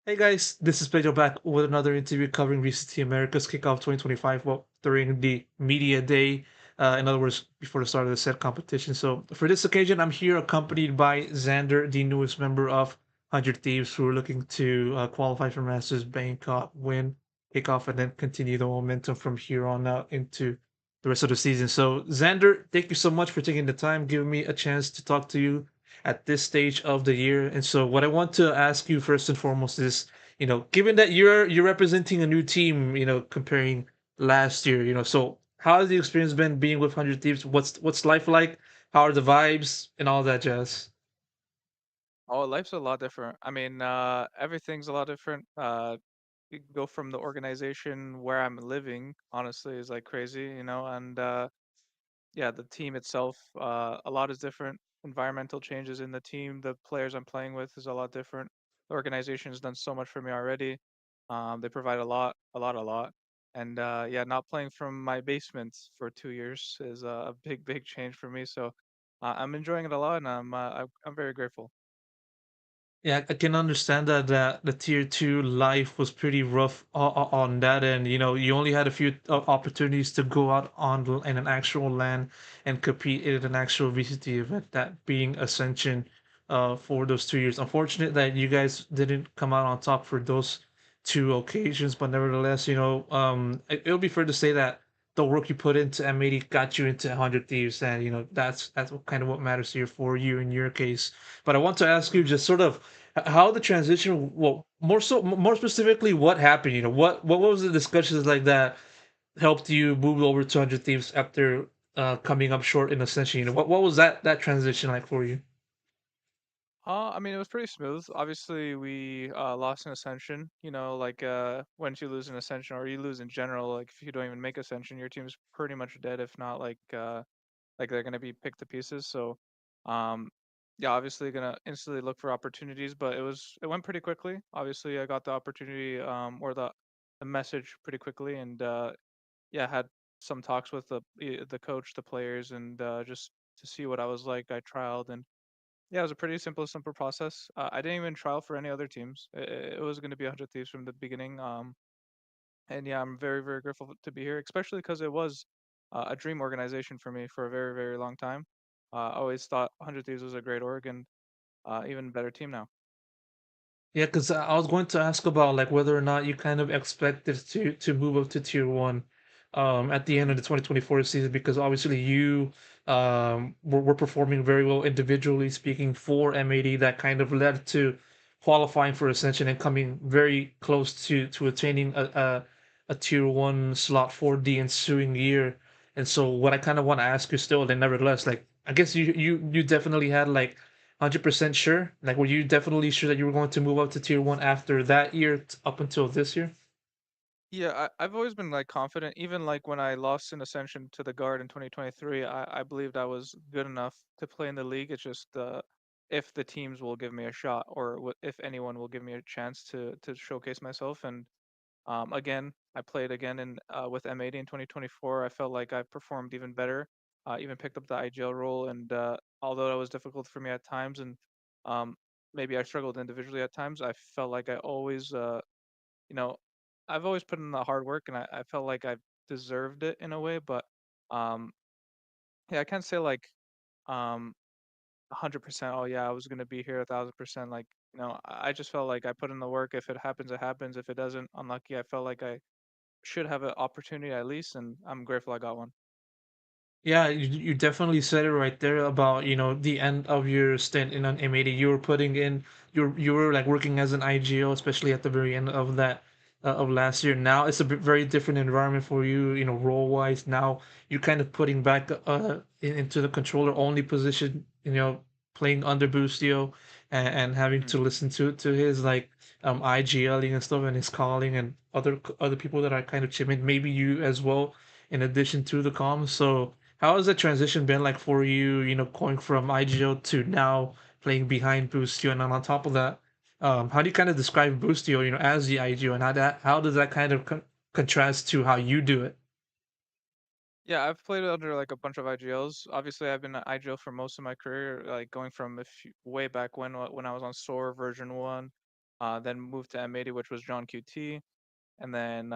Hey guys, this is Pedro back with another interview covering VCT Americas KICKOFF 2025. Well, during the media day, in other words, before the start of the set competition. So for this occasion, I'm here accompanied by Zander, the newest member of 100 Thieves, who are looking to qualify for Masters, Bangkok, win kickoff, and then continue the momentum from here on out into the rest of the season. So Zander, thank you so much for taking the time, giving me a chance to talk to you at this stage of the year. And so what I want to ask you first and foremost is, given that you're representing a new team, comparing last year, so how has the experience been being with 100 Thieves? What's life like? How are the vibes and all that jazz? Oh, life's a lot different. I mean, everything's a lot different. You can go from the organization where I'm living, honestly, is like crazy, and yeah, the team itself, a lot is different. Environmental changes in the team, the players I'm playing with is a lot different. The organization has done so much for me already. They provide a lot, a lot, a lot. And yeah, not playing from my basement for 2 years is a big, big change for me. So I'm enjoying it a lot, and I'm very grateful. Yeah, I can understand that the tier two life was pretty rough on that end. You only had a few opportunities to go out in an actual LAN and compete in an actual VCT event. That being Ascension, for those 2 years. Unfortunate that you guys didn't come out on top for those two occasions, but nevertheless, it'll be fair to say that the work you put into M80 got you into 100 Thieves, and that's kind of what matters here for you in your case. But I want to ask you just sort of how the transition, well, more specifically, what happened? What was the discussions like that helped you move over to 100 Thieves after coming up short in Ascension? What was that transition like for you? I mean, it was pretty smooth. Obviously, we lost an Ascension. Like once you lose an Ascension, or you lose in general, like if you don't even make Ascension, your team's pretty much dead. If not, like they're gonna be picked to pieces. So, um, yeah, obviously gonna instantly look for opportunities. But it went pretty quickly. Obviously, I got the opportunity, or the message pretty quickly, and yeah, had some talks with the coach, the players, and just to see what I was like. I trialed and yeah, it was a pretty simple process. I didn't even trial for any other teams. It was going to be 100 Thieves from the beginning. And yeah, I'm very, very grateful to be here, especially because it was a dream organization for me for a very, very long time. I always thought 100 Thieves was a great org and even better team now. Yeah, because I was going to ask about like whether or not you kind of expected to move up to tier one at the end of hmm the 2024 season, because obviously you were performing very well individually speaking for M80. That kind of led to qualifying for Ascension and coming very close to attaining a tier one slot for the ensuing year. And so what I kind of want to ask you still, then nevertheless, like I guess you definitely had like 100% sure? Like, were you definitely sure that you were going to move up to tier one after that year up until this year? Yeah, I've always been like confident. Even like when I lost in Ascension to the Guard in 2023, I believed I was good enough to play in the league. It's just if the teams will give me a shot, or if anyone will give me a chance to showcase myself. And again, I played again in with M80 in 2024. I felt like I performed even better. Even picked up the IGL role, and although it was difficult for me at times, and um, maybe I struggled individually at times, I felt like I always, you know, I've always put in the hard work, and I felt like I've deserved it in a way. But um, yeah, I can't say like um, 100%. Oh yeah, I was gonna be here 1,000%. Like I just felt like I put in the work. If it happens, it happens. If it doesn't, unlucky. I felt like I should have an opportunity at least, and I'm grateful I got one. Yeah, you definitely said it right there about, the end of your stint in an M80. You were putting in, you were like working as an IGO, especially at the very end of that of last year. Now it's a very different environment for you, role wise. Now you're kind of putting back into the controller only position, playing under Boostio and having Mhm. to listen to his like IGLing and stuff and his calling and other people that are kind of chipping, maybe you as well, in addition to the comms. So how has the transition been like for you, going from IGO to now playing behind Boostio? And then on top of that, how do you kind of describe Boostio, as the IGO, and how does that kind of contrast to how you do it? Yeah, I've played under like a bunch of IGLs. Obviously, I've been an IGL for most of my career, like going from way back when I was on SOAR version 1. then moved to M80, which was John QT, and then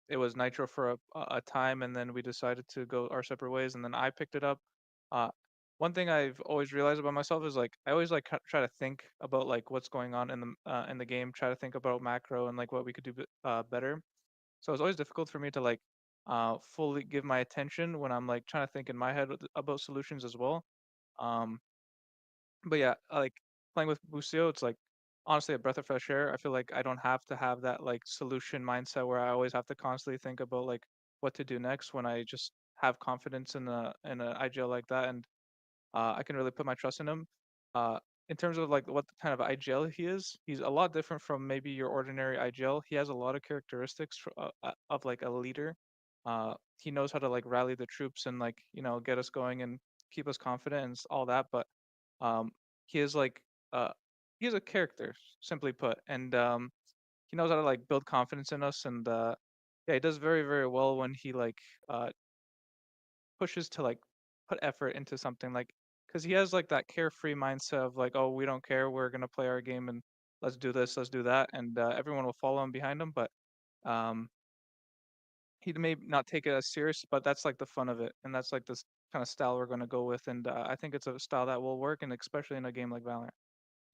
it was Nitro for a time, and then we decided to go our separate ways, and then I picked it up. Uh, one thing I've always realized about myself is like I always like try to think about like what's going on in the game, try to think about macro and like what we could do better. So it's always difficult for me to like fully give my attention when I'm like trying to think in my head about solutions as well. Um, but yeah, like playing with Busio, it's like honestly a breath of fresh air. I feel like I don't have to have that like solution mindset where I always have to constantly think about like what to do next when I just have confidence in a IGL like that, and I can really put my trust in him. Uh, in terms of like what kind of IGL he is, he's a lot different from maybe your ordinary IGL. He has a lot of characteristics of like a leader. He knows how to like rally the troops and like get us going and keep us confident and all that. But um, he is like uh, he is a character, simply put, and he knows how to like build confidence in us. And yeah, he does very very well when he like uh, pushes to like put effort into something like because he has like that carefree mindset of like, oh, we don't care, we're gonna play our game and let's do this, let's do that, and everyone will follow him behind him. But um, he may not take it as serious, but that's like the fun of it, and that's like this kind of style we're gonna go with, and I think it's a style that will work, and especially in a game like Valorant.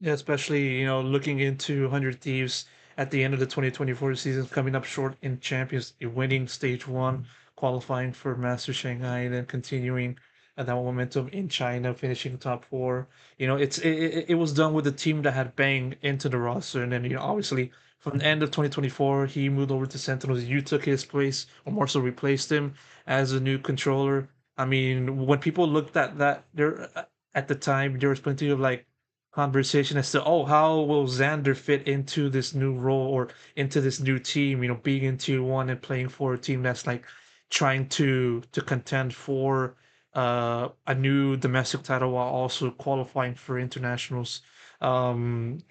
Yeah, especially, looking into 100 Thieves at the end of the 2024 season, coming up short in Champions, winning stage one, qualifying for Master Shanghai, and then continuing at that momentum in China, finishing top four. It was done with a team that had Bang into the roster, and then obviously from the end of 2024, he moved over to Sentinels. You took his place, or more so replaced him as a new controller. I mean, when people looked at that, there at the time there was plenty of like conversation as to, oh, how will Zander fit into this new role or into this new team, being in tier one and playing for a team that's like trying to contend for a new domestic title while also qualifying for internationals. And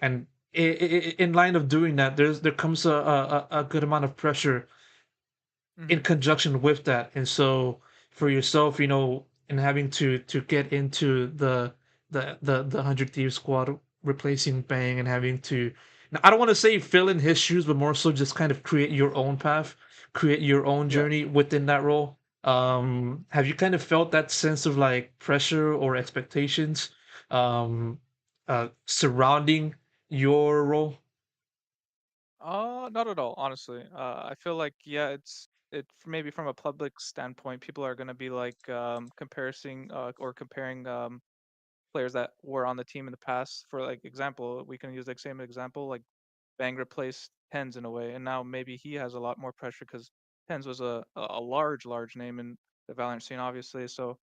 in line of doing that, there comes a good amount of pressure in Hmm. conjunction with that. And so for yourself, and having to get into the 100 Thieves squad, replacing Bang, and having to, now, I don't want to say fill in his shoes, but more so just kind of create your own path, create your own Yeah. journey within that role. Have you kind of felt that sense of like pressure or expectations um surrounding your role? Not at all, honestly. I feel like yeah, maybe from a public standpoint, people are gonna be like comparing players that were on the team in the past. For like example, we can use like same example, like Bang replaced Tens in a way, and now maybe he has a lot more pressure because Tens was a large name in the Valorant scene, obviously. So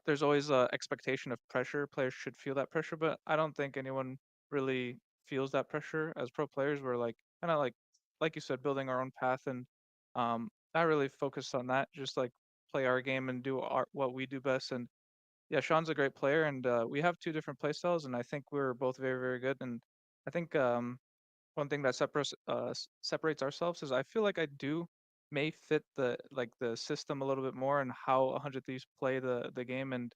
there's always a expectation of pressure. Players should feel that pressure, but I don't think anyone really feels that pressure as pro players. We're like kind of like you said, building our own path and not really focused on that. Just like play our game and do what we do best. And yeah, Sean's a great player, and we have two different play styles, and I think we're both very very good. And I think one thing that separates ourselves is I feel like I do may fit the system a little bit more and how 100 Thieves play the game. And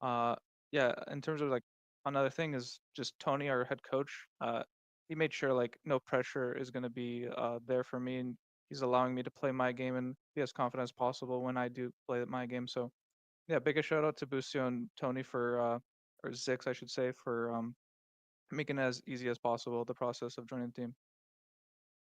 uh yeah, in terms of like another thing is just Tony, our head coach. He made sure like no pressure is going to be there for me, and he's allowing me to play my game and be as confident as possible when I do play my game. So yeah, biggest shout out to Busio and Tony for or Zix I should say for making it as easy as possible the process of joining the team.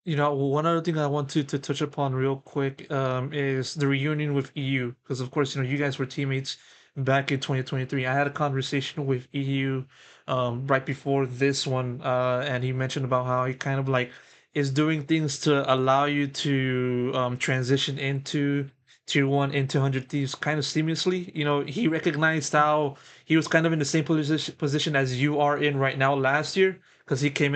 One other thing I want to touch upon real quick is the reunion with EU, because of course, you guys were teammates back in 2023. I had a conversation with EU right before this one, and he mentioned about how he kind of like is doing things to allow you to transition into tier one into 100 Thieves kind of seamlessly. He recognized Mhm. how he was kind of in the same position as you are in right now last year, because he came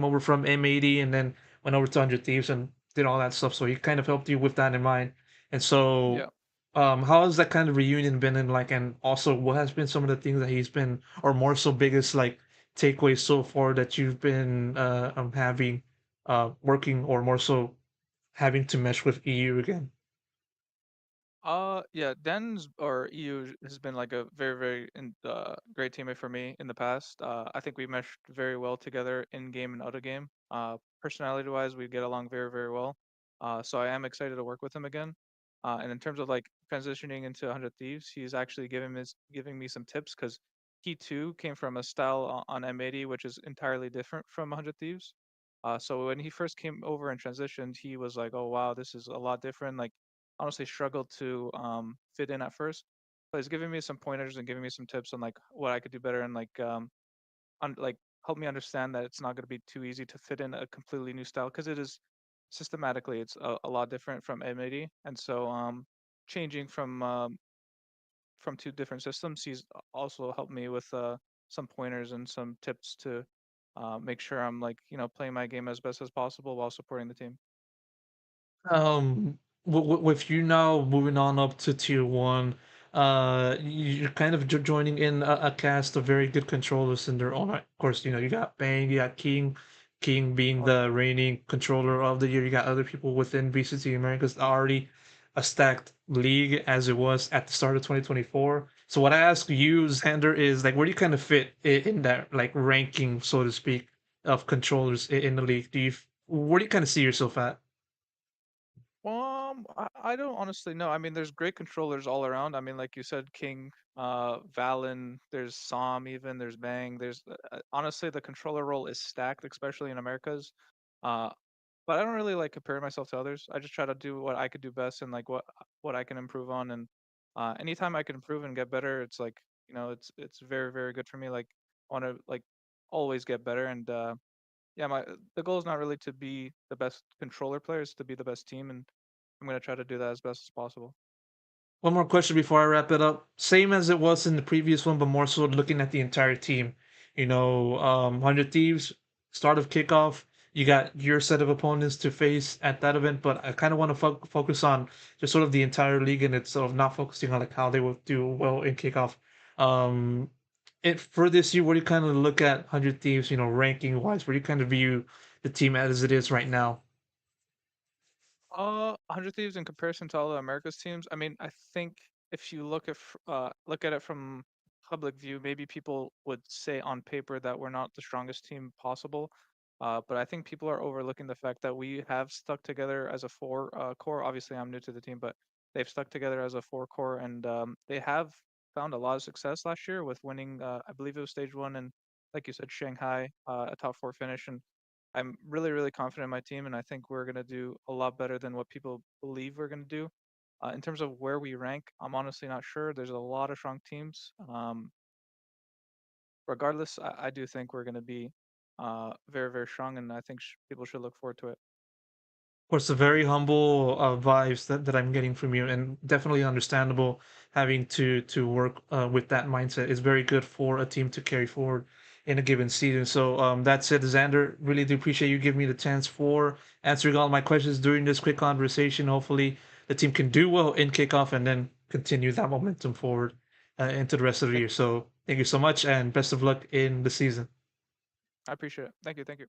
over from M80 and then went over to 100 Thieves and did all that stuff. So he kind of helped you with that in mind. And Yeah. so, how has that kind of reunion been? And like, and also, what has been some of the things that he's been, or more so, biggest like takeaways so far that you've been having, working, or more so having to mesh with EU again? Yeah, Den's or EU has been like a great teammate for me in the past. I think we meshed very well together in game and out of game. Personality wise, we get along very, very well. So I am excited to work with him again. And in terms of like transitioning into 100 Thieves, he's actually giving me some tips because he too came from a style on M80 which is entirely different from 100 Thieves. So when he first came over and transitioned, he was like, "Oh wow, this is a lot different." Like honestly struggled to fit in at first, but he's giving me some pointers and giving me some tips on like what I could do better and like help me understand that it's not going to be too easy to fit in a completely new style because it is systematically it's a lot different from M80, and so changing from two different systems, he's also helped me with some pointers and some tips to make sure I'm like playing my game as best as possible while supporting the team. With you now moving on up to tier one, you're kind of joining in a cast of very good controllers in their own right. Of course, you know you got Bang, you got King being Oh yeah. the reigning controller of the year. You got other people within VCT Americas already a stacked league as it was at the start of 2024. So what I ask you, Xander, is like where do you kind of fit in that like ranking, so to speak, of controllers in the league? Where do you kind of see yourself at? I don't honestly know. I mean, there's great controllers all around. I mean, like you said, King, Valen, there's Som, even there's Bang. There's honestly the controller role is stacked, especially in Americas. Uh, but I don't really like comparing myself to others. I just try to do what I could do best and like what I can improve on. And anytime I can improve and get better, it's like it's very very good for me. Like want to like always get better and yeah, my the goal is not really to be the best controller player, it's to be the best team, and I'm gonna try to do that as best as possible. One more question before I wrap it up. Same as it was in the previous one, but more so looking at the entire team. 100 Thieves, start of kickoff. You got your set of opponents to face at that event, but I kind of want to focus on just sort of the entire league and it's sort of not focusing on like how they will do well in kickoff. Um, for this year, what do you kind of look at 100 Thieves, ranking wise? Where do you kind of view the team as it is right now? 100 Thieves in comparison to all the Americas teams. I mean, I think if you look at it from public view, maybe people would say on paper that we're not the strongest team possible. But I think people are overlooking the fact that we have stuck together as a four core. Obviously, I'm new to the team, but they've stuck together as a four core, and they have found a lot of success last year with winning. I believe it was stage one, and like you said, Shanghai, a top four finish, and I'm really, really confident in my team, and I think we're going to do a lot better than what people believe we're going to do. In terms of where we rank, I'm honestly not sure. There's a lot of strong teams. Regardless, I do think we're going to be very, very strong, and I think people should look forward to it. Course, the very humble vibes that I'm getting from you, and definitely understandable having to work with that mindset is very good for a team to carry forward in a given season. So that's it, Xander. Really do appreciate you giving me the chance for answering all my questions during this quick conversation. Hopefully, the team can do well in kickoff and then continue that momentum forward into the rest of the Thank year. you. So thank you so much, and best of luck in the season. I appreciate it. Thank you. Thank you.